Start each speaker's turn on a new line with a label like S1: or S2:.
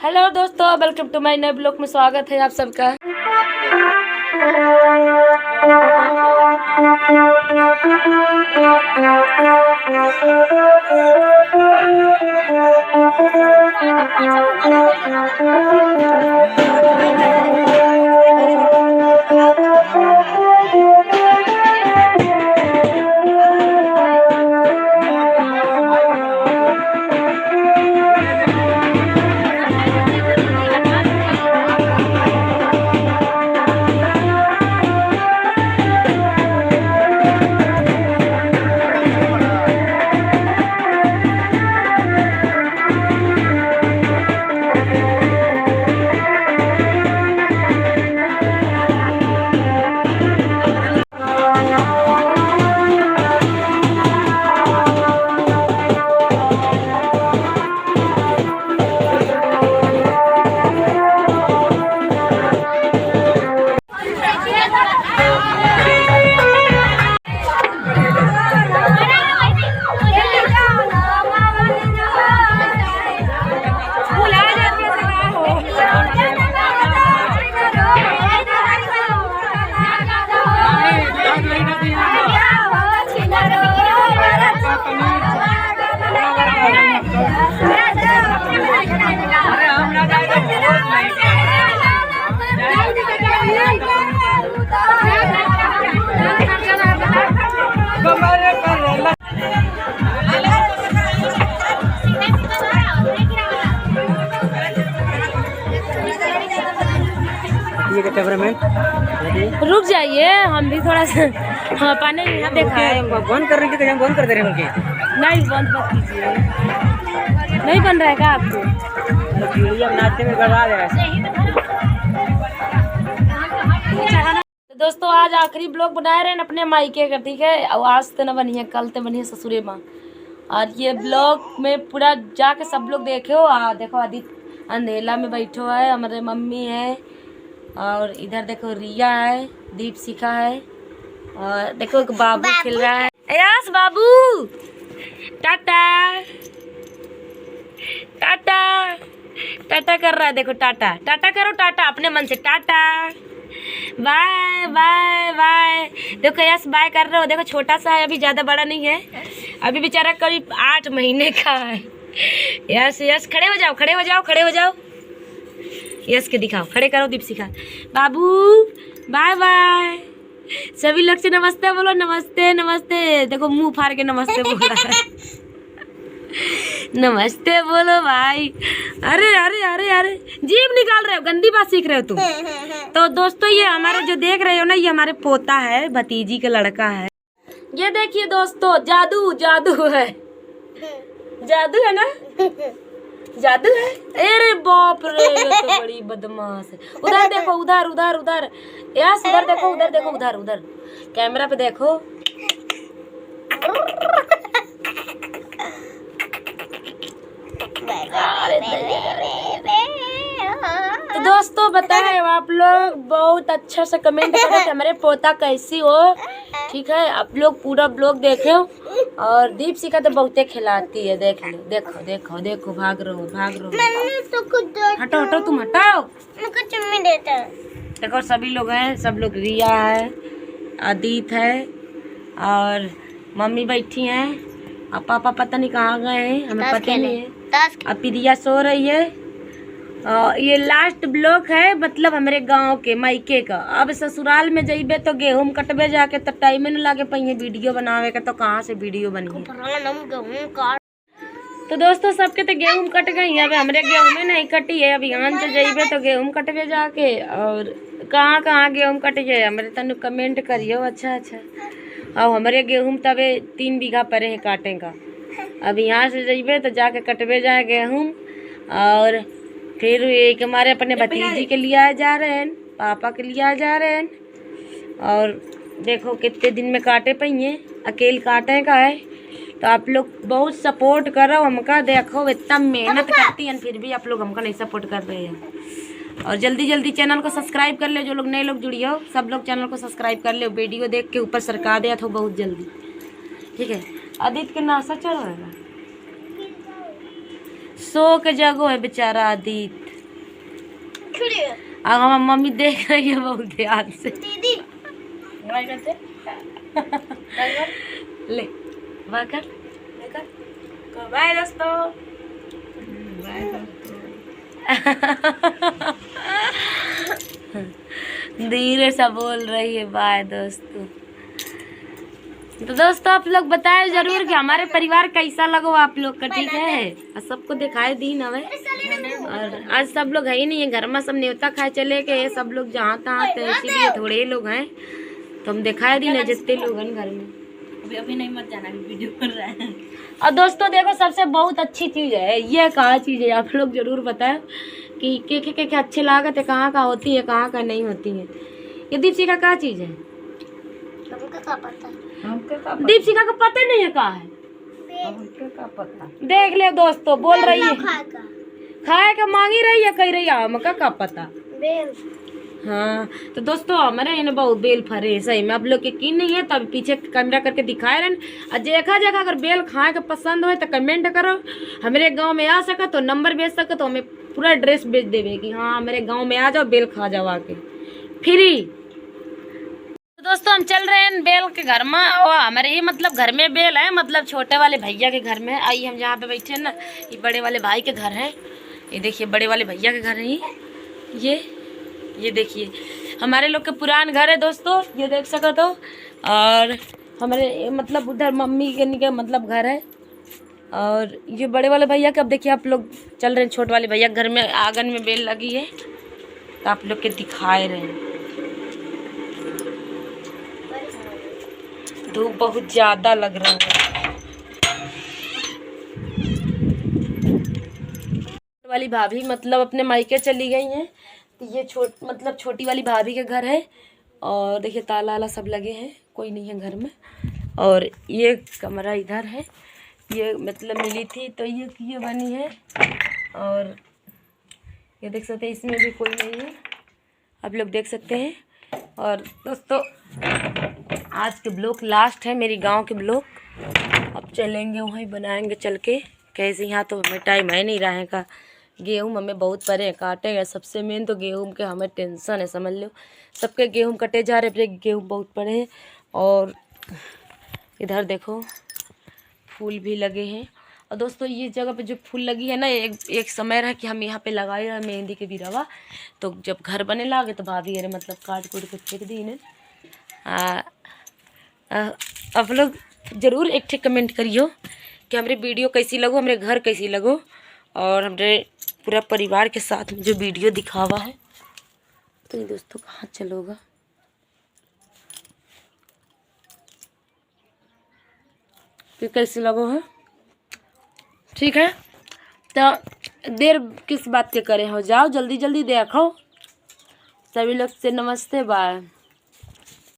S1: Hello दोस्तों, welcome to my नए blog में स्वागत है आप सबका। रुक जाइए, हम भी थोड़ा सा पानी यहाँ देखा है।
S2: बंद करने की जगह बंद कर दे रहे हैं उनके।
S1: नहीं, बंद मत कीजिए। नहीं बन रहा है क्या आपको?
S2: नाश्ते में गड़बड़ा दे रहा है।
S1: तो दोस्तों, आज आखिरी ब्लॉग बना रहे हैं अपने मायके का, ठीक है। और आज तो न बनी है, कल तो बनी है ससुरे माँ। और ये ब्लॉग में पूरा जाके सब लोग देखो। देखो आदित्य अंधेला में बैठो है, हमारे मम्मी है, और इधर देखो रिया है, दीप शिखा है, और देखो एक बाबू खेल रहा है। यस बाबू, टाटा टाटा टाटा कर रहा है। देखो टाटा टाटा करो, टाटा अपने मन से टाटा, बाय बाय बाय। देखो यस बाय कर रहे हो। देखो छोटा सा है, अभी ज़्यादा बड़ा नहीं है, अभी बेचारा करीब 8 महीने का है। यस यस, खड़े हो जाओ, खड़े हो जाओ, खड़े हो जाओ। यस के दिखाओ, खड़े करो दीप शिखा। बाबू बाय बाय। सभी लोग से नमस्ते बोलो, नमस्ते नमस्ते। देखो मुंह फाड़ के नमस्ते बोल रहा है। नमस्ते बोलो भाई। अरे अरे अरे अरे, जीभ निकाल रहे हो, गंदी बात सीख रहे हो तुम। तो दोस्तों, ये हमारे जो देख रहे हो ना, ये हमारे पोता है, भतीजी का लड़का है। ये देखिए दोस्तों, जादू जादू है, जादू है ना, जादू है। अरे बाप रे, ये तो बड़ी बदमाश है। उधर देखो, उधर उधर उधर, यस उधर देखो, उधर देखो, उधर उधर कैमरा पे देखो। तो दोस्तों बताएं आप लोग, बहुत अच्छा से कमेंट करो कि हमारे पोता कैसी हो, ठीक है। आप लोग पूरा ब्लॉग देखो। और दीप शिखा तो बहुते खिलाती है, देख लो, देखो देखो देखो, भाग रहो भाग रहो। हटो हटो, तुम हटाओ। देखो सभी लोग हैं, सब लोग, रिया है, आदित्य है, और मम्मी बैठी हैं, और पापा पता नहीं कहाँ गए हैं, हमें पता नहीं है। अब रिया सो रही है। ये लास्ट ब्लॉक है, मतलब हमारे गांव के मायके का। अब ससुराल में जाइबे तो गेहूं कटबे जाके, तो टाइम न लागे पहिए वीडियो बनावे के, तो कहाँ से वीडियो बनी। तो दोस्तों, सबके तो गेहूं कट गई, अब हमारे गेहूं में नहीं कटी है। अब यहाँ से जाइबे तो गेहूं कटबे जाके, और कहाँ कहाँ गेहूं कट गए हमारे तनु कमेंट करियो। अच्छा अच्छा, और हमारे गेहूं तबे 3 बीघा परे है काटे का। अब यहाँ से जाइबे तो जाके कटबे जाए गेहूं, और फिर एक हमारे अपने भतीजी के लिए आ जा रहे हैं, पापा के लिए आ जा रहे हैं। और देखो कितने दिन में काटे पहिए, अकेले काटे का है। तो आप लोग बहुत सपोर्ट करो हमका। देखो इतना मेहनत करती हैं, फिर भी आप लोग हमका नहीं सपोर्ट कर रहे हैं। और जल्दी जल्दी चैनल को सब्सक्राइब कर ले, जो लोग नए लोग जुड़ी हो सब लोग चैनल को सब्सक्राइब कर ले। वीडियो देख के ऊपर सरका दिया तो बहुत जल्दी, ठीक है। आदित्य के नासा चल रहा है, सो के जगह है बेचारा आदित्य। अब हमारी मम्मी देख रही है बहुत ध्यान से। ले कर बाय दोस्तों। धीरे से बोल रही है बाय दोस्तों। तो दोस्तों आप लोग बताएं जरूर कि हमारे परिवार कैसा लगो आप लोग का, ठीक है। और सबको दिखाई दी ना वे। और आज सब लोग है ही नहीं है घर में, सब न्योता खाए चले गए सब लोग जहाँ तहाँ, तो इसीलिए थोड़े ही लोग हैं तो हम दिखाई दी ना जितने लोग हैं घर में।
S2: अभी नहीं मत जाना, वीडियो कर रहा है।
S1: और दोस्तों देखो सबसे बहुत अच्छी चीज़ है ये, कहाँ चीज़ है आप लोग जरूर बताएं कि के अच्छे लागत है, कहाँ कहाँ होती है कहाँ कहाँ नहीं होती है। ये दीपशिखा क्या चीज़ है? दीपशिखा का पता नहीं है कहाँ है। देख ले दोस्तों बोल रही है खाए का मांगी रही है, कह रही है हमका का पता। हाँ तो दोस्तों हमारे यहाँ बहुत बेल फरे सही में, आप लोग के की नहीं है तो अभी पीछे कैमरा करके दिखाए रहे। और देखा जगह अगर बेल खाए का पसंद हो तो कमेंट करो, हमारे गांव में आ सका तो नंबर भेज सको तो हमें पूरा एड्रेस भेज देवे कि हाँ मेरे गांव में आ जाओ बेल खा जाओ आके फ्री। तो दोस्तों हम चल रहे हैं बेल के घर में, और हमारे ये मतलब घर में बेल है, मतलब छोटे वाले भैया के घर में। आइए हम जहाँ पे बैठे हैं ना, ये बड़े वाले भाई के घर है। ये देखिए बड़े वाले भैया के घर है ये देखिए हमारे लोग के पुरान घर है दोस्तों, ये देख सको तो। और हमारे मतलब उधर मम्मी के मतलब घर है। और ये बड़े वाले भैया के अब देखिए आप लोग चल रहे हैं, छोटे वाले भैया घर में आंगन में बेल लगी है तो आप लोग के दिखाए रहे हैं। धूप बहुत ज़्यादा लग रहा है। वाली भाभी मतलब अपने मायके चली गई हैं, तो ये छोटी वाली भाभी के घर है। और देखिए ताला वाला सब लगे हैं, कोई नहीं है घर में। और ये कमरा इधर है, ये मतलब मिली थी तो ये बनी है। और ये देख सकते हैं इसमें भी कोई नहीं है, आप लोग देख सकते हैं। और दोस्तों आज के ब्लॉग लास्ट है मेरी गांव के ब्लॉग, अब चलेंगे वहीं बनाएंगे चल के कैसे। यहाँ तो हमें टाइम है नहीं रहे का, गेहूँ हमें बहुत परे काटेगा। सबसे मेन तो गेहूँ के हमें टेंशन है, समझ लो सबके गेहूँ कटे जा रहे, फिर गेहूँ बहुत पड़े हैं। और इधर देखो फूल भी लगे हैं। और दोस्तों ये जगह पे जो फूल लगी है ना, एक समय रहा कि हम यहाँ पे लगाए रहे मेहंदी के बिरवा, तो जब घर बने लागे तो भाभी अरे मतलब काट कूट के फेंक दी इन्हें। आप लोग ज़रूर एक ठे कमेंट करियो कि हमारे वीडियो कैसी लगो, हमारे घर कैसी लगो, और हमारे पूरा परिवार के साथ में जो वीडियो दिखावा है। तो ये दोस्तों कहाँ चलोगा, फिर कैसे लगो है, ठीक है। तो देर किस बात के करे हो, जाओ जल्दी जल्दी देखो। सभी लोग से नमस्ते बाय।